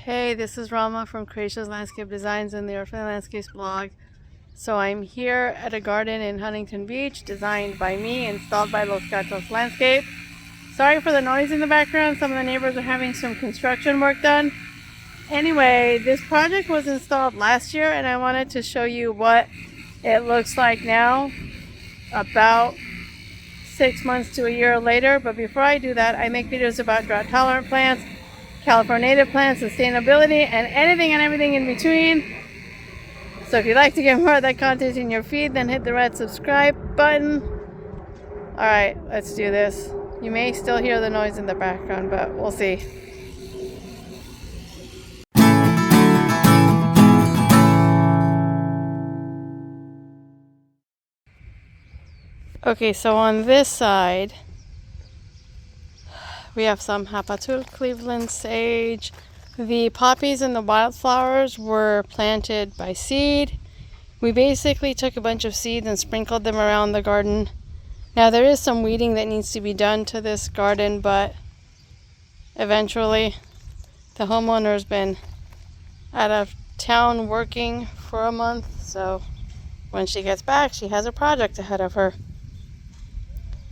Hey, this is Rama from Creatious Landscape Designs and the Earthly Landscapes blog. So I'm here at a garden in Huntington Beach, designed by me, installed by Los Gatos Landscape. Sorry for the noise in the background. Some of the neighbors are having some construction work done. Anyway, this project was installed last year and I wanted to show you what it looks like now, about 6 months to a year later. But before I do that, I make videos about drought tolerant plants, California native plants, sustainability, and anything and everything in between. So if you'd like to get more of that content in your feed, then hit the red subscribe button. Alright, let's do this. You may still hear the noise in the background, but we'll see. Okay, so on this side, we have some Hapatul, Cleveland sage. The poppies and the wildflowers were planted by seed. We basically took a bunch of seeds and sprinkled them around the garden. Now there is some weeding that needs to be done to this garden, but eventually the homeowner's been out of town working for a month, so when she gets back, she has a project ahead of her.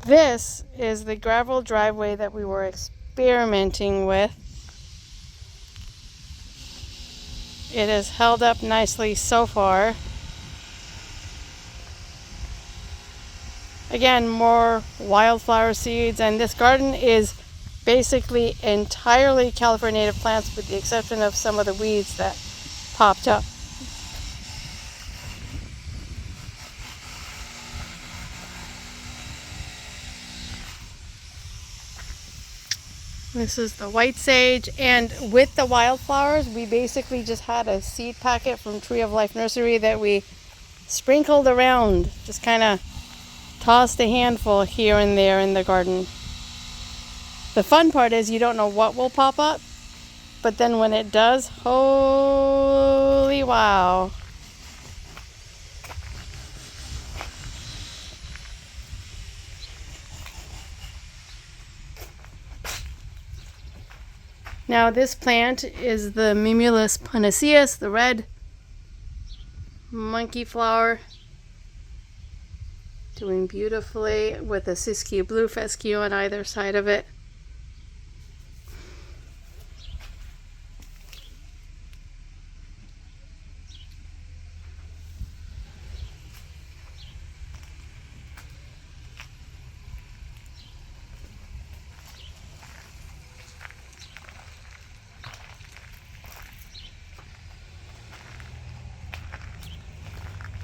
This is the gravel driveway that we were experimenting with. It has held up nicely so far. Again, more wildflower seeds, and this garden is basically entirely California native plants with the exception of some of the weeds that popped up. This is the white sage, and with the wildflowers, we basically just had a seed packet from Tree of Life Nursery that we sprinkled around, just kind of tossed a handful here and there in the garden. The fun part is you don't know what will pop up, but then when it does, holy wow. Now this plant is the Mimulus panaceus, the red monkey flower, doing beautifully with a siskiyou blue fescue on either side of it.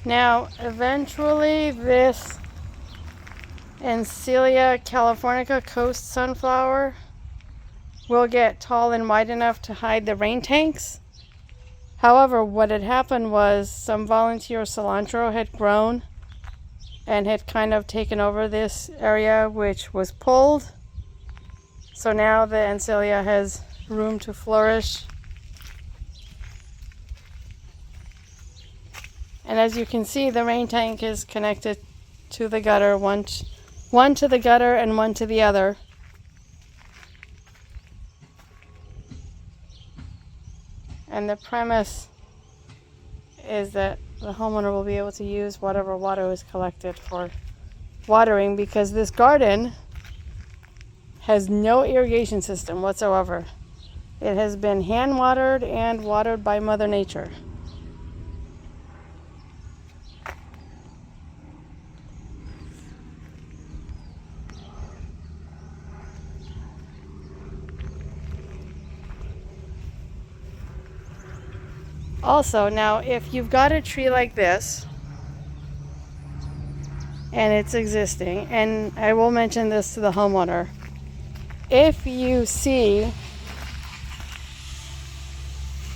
Now, eventually this Encilia californica coast sunflower will get tall and wide enough to hide the rain tanks. However, what had happened was some volunteer cilantro had grown and had kind of taken over this area, which was pulled. So now the Encilia has room to flourish. And as you can see, the rain tank is connected to the gutter, one to the gutter and one to the other. And the premise is that the homeowner will be able to use whatever water is collected for watering, because this garden has no irrigation system whatsoever. It has been hand watered and watered by Mother Nature. Also, now if you've got a tree like this and it's existing, and I will mention this to the homeowner, if you see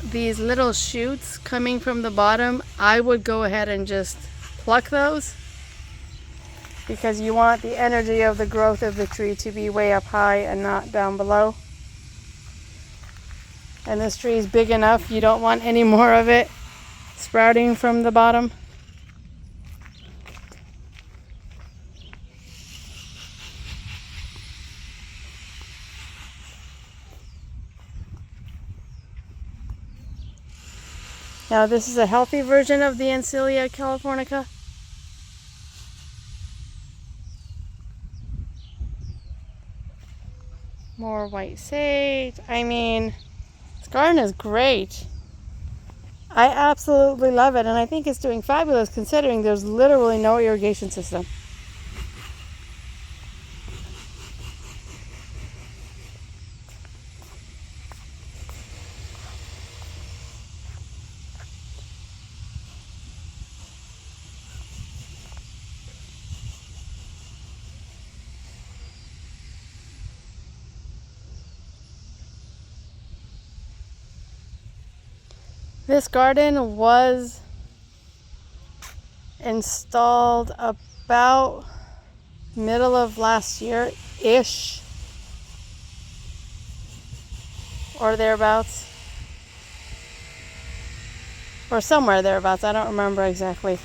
these little shoots coming from the bottom, I would go ahead and just pluck those, because you want the energy of the growth of the tree to be way up high and not down below. And this tree is big enough, you don't want any more of it sprouting from the bottom. Now this is a healthy version of the Ancilia californica. More white sage. I mean, this garden is great. I absolutely love it, and I think it's doing fabulous considering there's literally no irrigation system. This garden was installed about middle of last year-ish, or thereabouts, or somewhere thereabouts. I don't remember exactly.